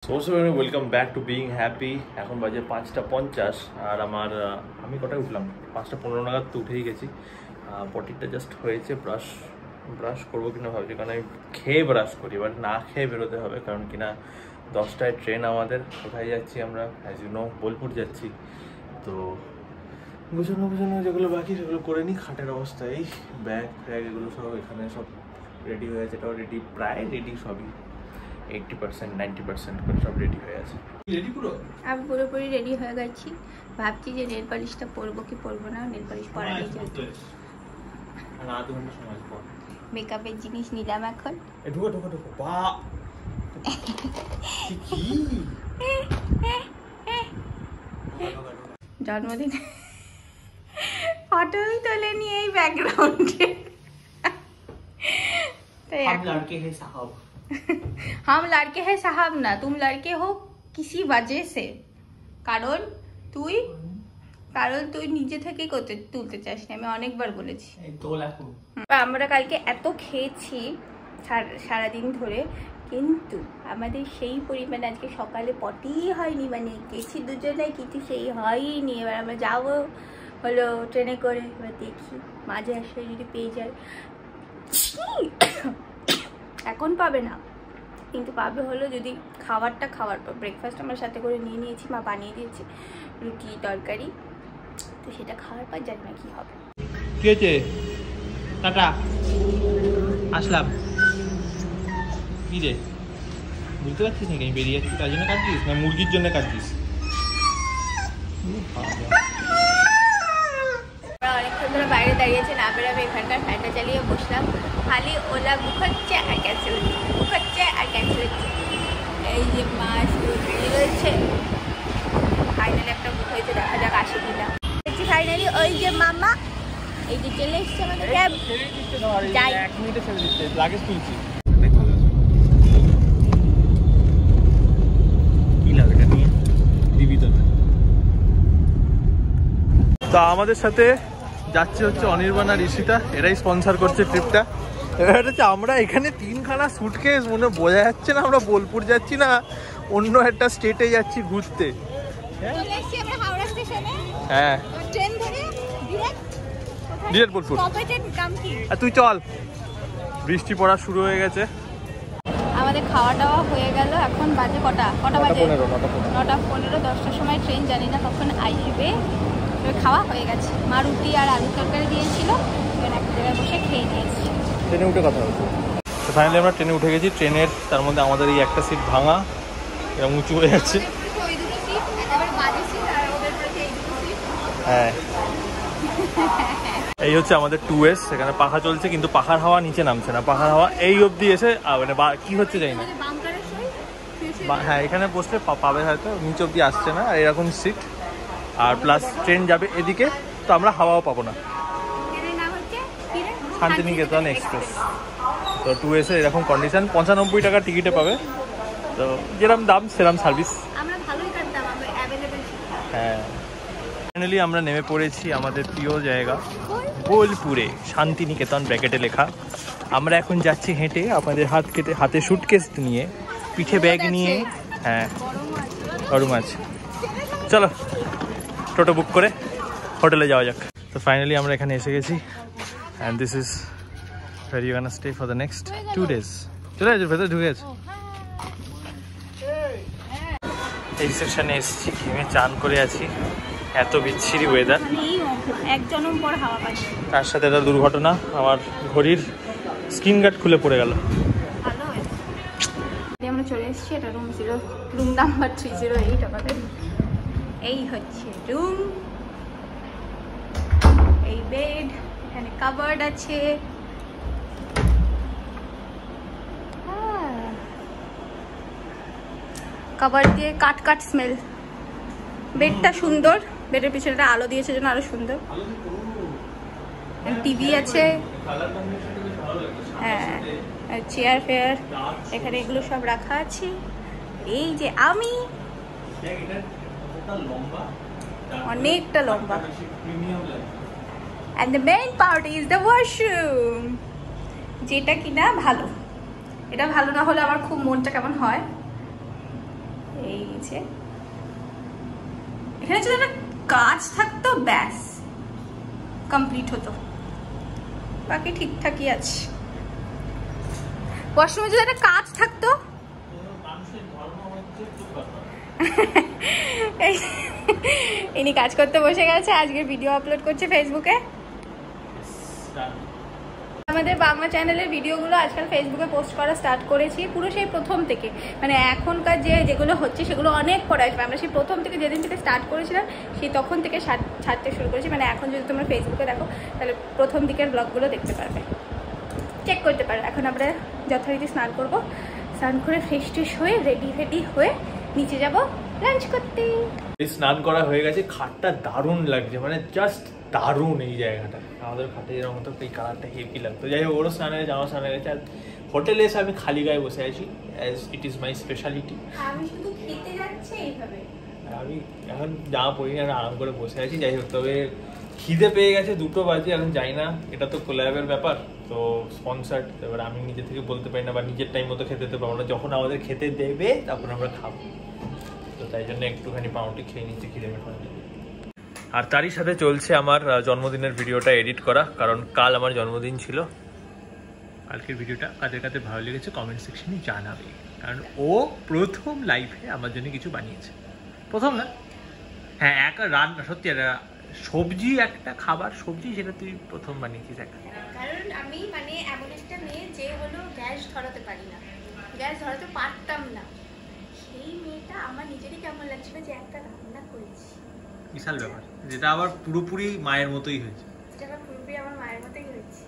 Welcome back to being happy. এখন বাজে 5:50 আর আমি কটায় উঠলাম? 5:15 নাগাদ তো উঠেই গেছি। পটিটা জাস্ট হয়েছে, ব্রাশ করবো কিনা ভাবছি, কারণ আমি খেয়ে ব্রাশ করি, এবার না খেয়ে বেরোতে হবে, কারণ কিনা 10টায় ট্রেন আমাদের। কোথায় যাচ্ছি আমরা? অ্যাজ ইউ নো, বোলপুর যাচ্ছি। তো গুছানো যেগুলো বাকি সেগুলো করে নিই। খাটের অবস্থা এই, ব্যাগ এগুলো সব এখানে সব রেডি হয়ে আছে, এটাও রেডি, প্রায় রেডি, সবই 80% 90% করে সব রেডি হয়ে আছে। রেডি পুরো? আমি পুরোপুরি রেডি হয়ে গেছি। ভাবছি যে নেল পালিশটা পরবো কি পরবো না। নেল পালিশ পরা নেই, চলছে না, 2 ঘন্টা সময় পর মেকআপের জিনিস নিলাম এখন। ঢুকো বা কি জন্মদিন ফটো তোলে নিয়ে এই ব্যাকগ্রাউন্ডে। हम लड़के हैं साहब। हम लड़के हैं साहब ना, तुम लड़के हो किसी वजह से। কারণ তুই নিজে থেকেই করতে তুলতে চাস না, আমি অনেকবার বলেছি। আমরা কালকে এত খেয়েছি সারাদিন ধরে, কিন্তু আমাদের সেই পরিমাণে আজকে সকালে পটিই হয়নি, মানে গেছি দুজনে কিন্তু সেই হয়নি। এবার আমরা যাবো হলো ট্রেনে করে, এবার দেখি মাঝে আসলে যদি পেয়ে যায়। এখন পাবে না, কিন্তু পাবে হলো যদি খাওয়ার পর। ব্রেকফাস্ট আমার সাথে করে নিয়ে নিয়েছি, মা বানিয়ে দিয়েছি রুটি তরকারি, তো সেটা খাওয়ার পর জানি না কি হবে। কি হয়েছে? টাটা, আসলাম। কি রে, বুঝতে পারছিস না কেন বেরিয়ে যাচ্ছিস? তার জন্য কাটছিস না মুরগির জন্য কাটছিস? অনেকক্ষণ ধরে বাইরে দাঁড়িয়েছে, না বেরোবে, এখানকার ফ্যানটা চালিয়ে বসলাম। খালি ওলা বুক হচ্ছে আর ক্যান্সেল হচ্ছে, এই যে মাছ রয়েছে। ফাইনালি একটা বুক হয়েছে, দেখা যাক আসে কিনা। ফাইনালি ওই যে মামা, এই যে চলে এসছে আমাদের ক্যাব। যাই, 1 মিনিটে ছেড়ে দিচ্ছে, লাগেজ তুলছি। কি লাগে এটা নিয়ে দিবি তো? তো আমাদের সাথে যাচ্ছে হচ্ছে অনির্বাণ আর ঈশিতা, এরাই স্পন্সর করছে ট্রিপটা। এবার হচ্ছে আমরা এখানে 3খানা সুটকেস, মনে বোঝা যাচ্ছে না আমরা বোলপুর যাচ্ছি না অন্য একটা স্টেটে যাচ্ছি ঘুরতে। হ্যাঁ, ডিরেক্ট বোলপুর। আর তুই চল, বৃষ্টি পড়া শুরু হয়ে গেছে। আমাদের খাওয়া দাওয়া হয়ে গেল। এখন বাজে কটা বাজে? 9:15। 10টার সময় ট্রেন, জানি না কখন আসবে। খাওয়া হয়ে গেছে। মা রুটি আর আলু তরকারি দিয়েছিল, এবার একটা জায়গায় বসে খেয়ে নিয়েছি। ট্রেনে উঠে কথা হচ্ছে। তো ফাইনালি আমরা ট্রেনে উঠে গেছি। ট্রেনের তার মধ্যে আমাদের এই একটা সিট ভাঙা, এরকম উঁচু হয়ে যাচ্ছে। হ্যাঁ, এই হচ্ছে আমাদের 2S। এখানে পাখা চলছে, কিন্তু পাখার হাওয়া নিচে নামছে না। পাখার হাওয়া এই অবধি এসে মানে কি হচ্ছে জানি না। হ্যাঁ, এখানে বসলে পাবে হয়তো, নিচে অবধি আসছে না। আর এরকম সিট, আর প্লাস ট্রেন যাবে এদিকে, তো আমরা হাওয়াও পাবো না। শান্তিনিকেতন এক্সপ্রেস। তো 2S এর এরকম কন্ডিশন। 95 টাকার টিকিটে পাবে, তো যেরকম দাম সেরকম সার্ভিস। হ্যাঁ, ফাইনালি আমরা নেমে পড়েছি আমাদের প্রিয় জায়গা বোলপুরে, শান্তিনিকেতন ব্র্যাকেটে লেখা। আমরা এখন যাচ্ছি হেঁটে, আমাদের হাতে সুটকেস নিয়ে, পিঠে ব্যাগ নিয়ে। হ্যাঁ, বড় মাছ। চলো টোটো বুক করে হোটেলে যাওয়া যাক। তো ফাইনালি আমরা এখানে এসে গেছি, and this is where you gonna stay for the next 2 days. চলে যাচ্ছে, ভেতরে ঢুকে গেছে। এই রিসেপশনে এসেছি, ঘেমে চান করে আছি, এত বিচ্ছিরি ওয়েদার। তার সাথে একটা দুর্ঘটনা, আমার ঘড়ির স্ক্রিন গার্ড খুলে পড়ে গেল। আমরা চলে এসেছি, এটা রুম নাম্বার 308 আমাদের। এই হচ্ছে রুম, এই বেড, এখানে কাবার্ড আছে। কাবার্ড দিয়ে কাট স্মেল। বেডটা সুন্দর, বেডের পিছনে আলো দিয়েছে জন্য আরো সুন্দর। টিভি আছে, হ্যাঁ, চেয়ার ফেয়ার এখানে এগুলো সব রাখা আছে। এই যে আমি, অনেকটা লম্বা। and the main part is the washroom, যেটা কিনা ভালো। এটা ভালো না হলে আমার খুব মনটা কেমন হয়। লাগছে। এখানে যদি একটা কাজ থাকতো ব্যাস কমপ্লিট হতো, বাকি ঠিকঠাকই আছে। ওয়াশরুমে যদি একটা কাজ থাকতো। ইনি কাজ করতে বসে গেছে, আজকে ভিডিও আপলোড করছে ফেসবুকে। আমাদের বাংলা চ্যানেলের ভিডিওগুলো আজকাল ফেসবুকে পোস্ট করা স্টার্ট করেছি, পুরো সেই প্রথম থেকে। মানে এখনকার যেগুলো হচ্ছে সেগুলো অনেক পরে আসবে। আমরা সেই প্রথম থেকে যেদিন থেকে স্টার্ট করেছিলাম সেই তখন থেকে ছাড়তে শুরু করেছি। মানে এখন যদি তোমরা ফেসবুকে দেখো তাহলে প্রথম দিকের ব্লগগুলো দেখতে পারবে, চেক করতে পারবে। এখন আমরা যথারীতি স্নান করব, স্নান করে ফ্রেশ ট্রেশ হয়ে রেডি হয়ে নিচে যাব লাঞ্চ করতে। স্নান করা হয়ে গেছে, খাটটা দারুণ লাগছে, মানে জাস্ট দারুণ। এই জায়গাটা আমাদের খাটে এরকম মতো এই কালারটা হেভি লাগতো। যাই হোক, ওরও স্নান হয়ে গেছে, আমার স্নান হয়ে গেছে। আর হোটেলে এসে আমি খালি গায়ে বসে আছি, as it is my speciality. আমি শুধু খেতে যাচ্ছি এইভাবে, আমি এখন জামা পরি না, আরাম করে বসে আছি। যাই হোক, তবে খিদে পেয়ে গেছে, 2টো বাজে। এখন যাই না, এটা তো কোল্যাবের ব্যাপার, তো স্পন্সার্ড। এবার আমি নিজে থেকে বলতে পারি না বা নিজের টাইম মতো খেতে দিতে পারবো না। যখন আমাদের খেতে দেবে তখন আমরা খাবো, তো তাই জন্য একটুখানি পাউরুটি খেয়ে নিচ্ছি খিদে মেটানোর জন্য। আর তারই সাথে চলছে আমার জন্মদিনের ভিডিওটা এডিট করা, কারণ কাল আমার জন্মদিন ছিল। কালকের ভিডিওটা কাদের কাদের ভালো লেগেছে কমেন্ট সেকশনে জানাবে, কারণ ও প্রথম লাইফে আমার জন্য কিছু বানিয়েছে। প্রথম না, হ্যাঁ, একা রান্না, সত্যি সবজি, একটা খাবার সবজি, সেটা তুই প্রথম বানিয়েছিস একা। কারণ আমি মানে এমন একটা মেয়ে যে হলো গ্যাস ধরাতে পারি না, গ্যাস ধরাতে পারতাম না। সেই মেয়েটা আমার নিজেরই কেমন লাগছিল যে একটা রান্না করেছি, বিশাল ব্যাপার, যেটা আবার পুরোপুরি মায়ের মতোই হয়েছে। যেটা পুরোপুরি আমার মায়ের মতোই হয়েছে।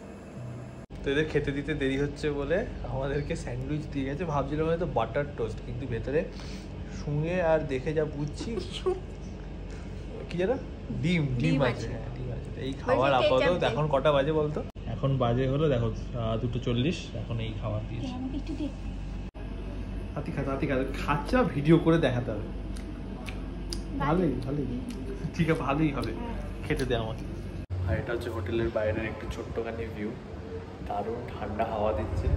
তো এদের খেতে দিতে দেরি হচ্ছে বলে আমাদেরকে স্যান্ডউইচ দিয়ে গেছে। ভাবছিলাম হয়তো বাটার টোস্ট, কিন্তু ভেতরে শুনে আর দেখে যা বুঝছি কি যেন ডিম আছে। হ্যাঁ, ডিম আছে। এই খাবার আপাতত। এখন কটা বাজে বলতো? এখন বাজে হলো দেখো 2:40। এখন এই খাবার দিয়েছে। হাতি খাতে খাচ্ছা, ভিডিও করে দেখাতে হবে। ভালোই ঠিক আছে, ভালোই হবে, খেতে দে আমাকে। আর এটা হচ্ছে হোটেলের বাইরের একটু ছোট্টখানি ভিউ। দারুণ ঠান্ডা হাওয়া দিচ্ছে,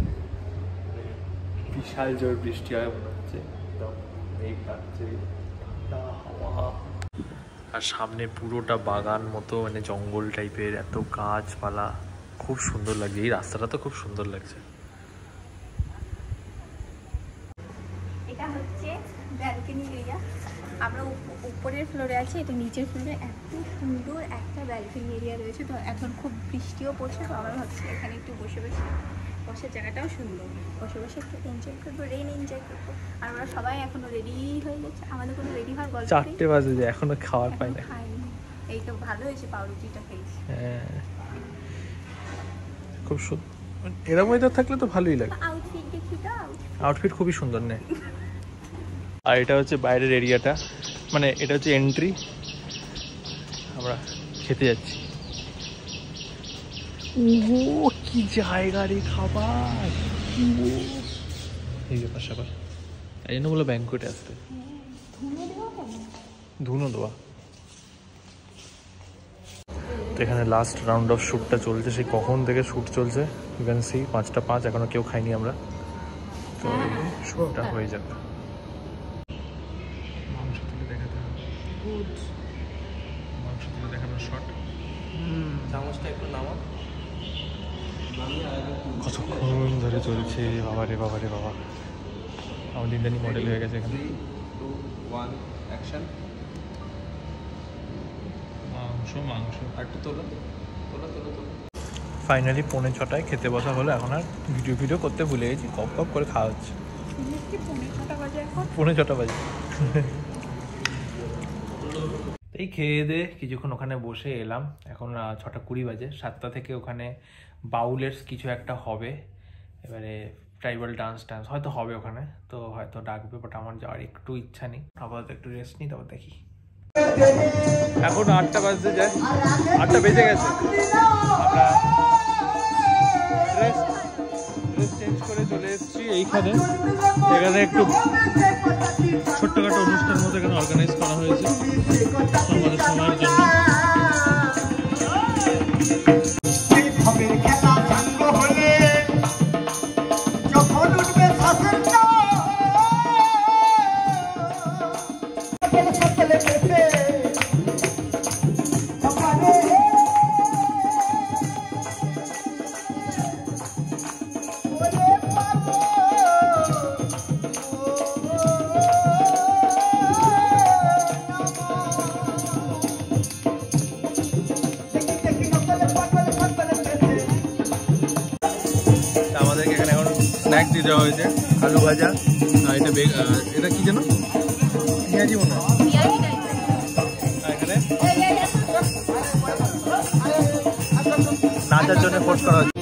বিশাল জোর বৃষ্টি হয় মনে হচ্ছে। মেঘ ডাকছে, ঠান্ডা হাওয়া। আর সামনে পুরোটা বাগান মতো, মানে জঙ্গল টাইপের, এত গাছপালা, খুব সুন্দর লাগছে। এই রাস্তাটা তো খুব সুন্দর লাগছে। এটা হচ্ছে ব্যালকনি এরিয়া। আমরা উপরের ফ্লোরে আছি, এটা নিচের ফ্লোরে। এত সুন্দর একটা ব্যালকনি এরিয়া রয়েছে। তো এখন খুব বৃষ্টিও পড়ছে, তো আমরা ভাবছি এখানে একটু বসার জায়গাটাও সুন্দর, বসে একটু এনজয় করবো, রেন এনজয় করবো। আর ওরা সবাই এখনো রেডি হয়ে গেছে, আমাদের কোনো রেডি হওয়ার গল্প 4টে বাজে যায়, এখনো খাবার পাই না। এই তো ভালো হয়েছে, পাউরুটিটা খেয়েছি। হ্যাঁ, খুব সুন্দর। এরকম ওয়েদার থাকলে তো ভালোই লাগে। আউটফিট দেখি তো, আউটফিট খুবই সুন্দর নেই। আর এটা হচ্ছে বাইরের এরিয়াটা, মানে এটা হচ্ছে এন্ট্রি। আমরা খেতে যাচ্ছি। ও কি জায়গা রে, খাবার এই ব্যাপার স্যাপার। এই জন্য বলো ব্যাংকোয়েটে আসতে। ধুনো দেওয়া। তো এখানে লাস্ট রাউন্ড অফ শ্যুটটা চলছে, সেই কখন থেকে শ্যুট চলছে। ইউ ক্যান সি 5:05, এখনো কেউ খাইনি আমরা। তো শ্যুটটা হয়ে যাবে। মাংস তুলে দেখাতে হবে, মাংস তুলে দেখানোর শট। চামচটা একটু নামা। কতক্ষণ ধরে চলছে, বাবা রে বাবা। আমার দিনদানি মডেল হয়ে গেছে এখানে। 3, 2, 1 অ্যাকশন। মাংস আর একটু তোলো। ফাইনালি 5:45 খেতে বসা হলো। এখন আর ভিডিও করতে ভুলে গেছি, কপ করে খাওয়া হচ্ছে। 5:45 বাজে। এই খেয়ে দে কিছুক্ষণ ওখানে বসে এলাম। এখন 6:20 বাজে। 7টা থেকে ওখানে বাউলের কিছু একটা হবে, এবারে ট্রাইবাল ডান্স হয়তো হবে ওখানে, তো হয়তো ডাকবে, বাট আমার যাওয়ার একটু ইচ্ছা নেই। আপাতত একটু রেস্ট নিই, তারপর দেখি। এখন 8টা বাজতে যায়, 8টা বেজে গেছে। আমরা ড্রেস চেঞ্জ করে চলে এসেছি এইখানে। এখানে একটু ছোট্টখাটো অনুষ্ঠান মতো এখানে অর্গানাইজ করা হয়েছে আমাদের সময়ের জন্য। আমাদেরকে এখানে এখন স্ন্যাক দিয়ে দেওয়া হয়েছে, আলু ভাজা, এটা এটা কি যেন পেঁয়াজি মনে হয়। এখানে নাচার জন্য ফোর্স করা হচ্ছে।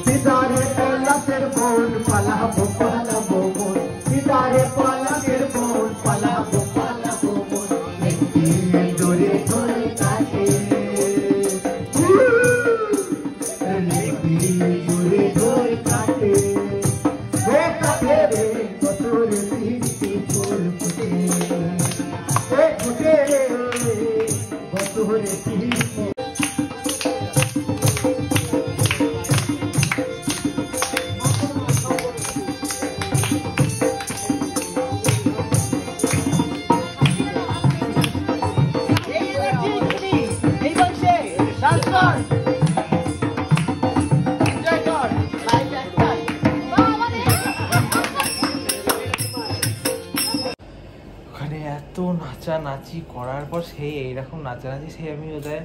ওখানে এত নাচানাচি করার পর সেই এইরকম নাচানাচি সেই আমি বোধহয়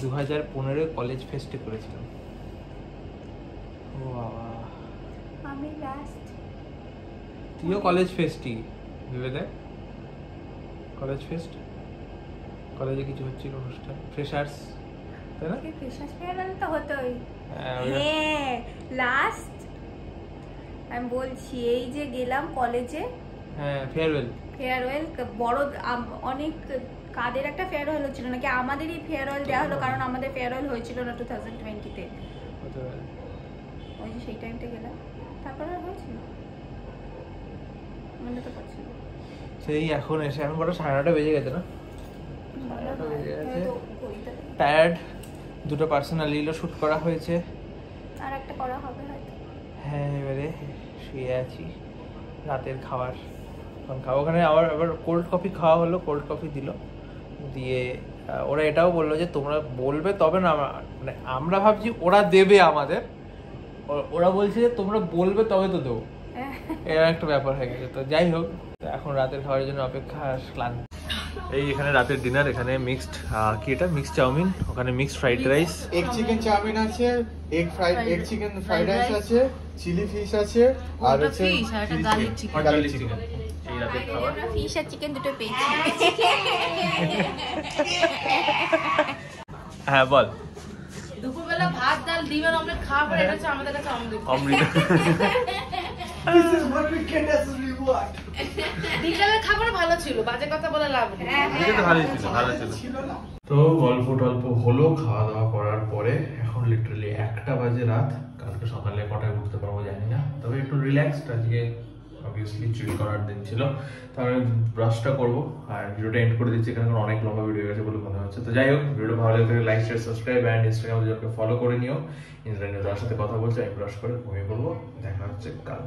2015 কলেজ ফেস্টে করেছিলাম। ও বাবা, আমি লাস্ট তুইও কলেজ ফেস্টই ভেবে দেখ। কলেজ ফেস্ট, কলেজে কিছু হচ্ছিল অনুষ্ঠান, ফ্রেশার্স, তাই না? ফ্রেশার্স ফেয়ারওয়েল তো হতোই। হ্যাঁ, লাস্ট আমি বলছি এই যে গেলাম কলেজে, হ্যাঁ ফেয়ারওয়েল বড় অনেক কাদের একটা ফেয়ারওয়েল হচ্ছিল নাকি আমাদেরই ফেয়ারওয়েল দেওয়া হলো, কারণ আমাদের ফেয়ারওয়েল হয়েছিল না 2020-তে। ওই যে সেই টাইমটা গেলাম, তারপর আর হয়েছিল মনে তো পড়ছে না। সেই এখন এসে এখন বড় 9:30 বেজে গেছে না? 9:30 বেজে গেছে, টায়ার্ড। দুটো পার্সোনাল রিলও শুট করা হয়েছে, আর একটা করা হবে হয়তো। হ্যাঁ, এবারে শুয়ে আছি, রাতের খাবার খাওয়া। ওখানে আবার কোল্ড কফি খাওয়া হলো, কোল্ড কফি দিল, দিয়ে ওরা এটাও বললো যে তোমরা বলবে তবে না, মানে আমরা ভাবছি ওরা দেবে আমাদের, ওরা বলছে যে তোমরা বলবে তবে তো দেবো, এরকম একটা ব্যাপার হয়ে গেছে। তো যাই হোক, এখন রাতের খাবারের জন্য অপেক্ষা, ক্লান্ত। এই এখানে রাতের ডিনার, এখানে মিক্সড কি এটা মিক্সড চাউমিন, ওখানে mixed fried rice, egg chicken chowmein আছে, এগ চিকেন ফ্রাইড রাইস আছে, চিলি ফিশ আছে, আর আছে গার্লিক চিকেন। এই রাতের খাবার, আমরা ফিশ আর চিকেন দুটো পেয়েছি। হ্যাঁ বল। দুপুরবেলা ভাত ডাল ডিমের অমলেট খাওয়ার পর এটা হচ্ছে আমাদের কাছে অমৃত। This is what we get as a reward. ডিমের খাবার ভালো ছিল, বাজে কথা বলে লাভ নেই। এটা তো ভালোই ছিল, ভালো ছিল। তো গল্প টল্প হলো খাওয়া দাওয়া করার পরে, এখন লিটারালি 1টা বাজে রাত। কালকে সকালে কটায় উঠতে পারবো জানি না, তবে একটু রিল্যাক্সড আজকে, অবভিয়াসলি চিল করার দিন ছিল। তাহলে ব্রাশটা করবো আর ভিডিওটা এন্ড করে দিচ্ছি, কারণ অনেক লম্বা ভিডিও হয়ে গেছে বলে মনে হচ্ছে। তো যাই হোক, ভিডিও ভালো লাগলে লাইক শেয়ার সাবস্ক্রাইব অ্যান্ড ইনস্টাগ্রামে ফলো করে নিও। ইনস্টাগ্রামে তার সাথে কথা বলছি, আমি ব্রাশ করে ঘুমিয়ে পড়বো। দেখা হচ্ছে কাল।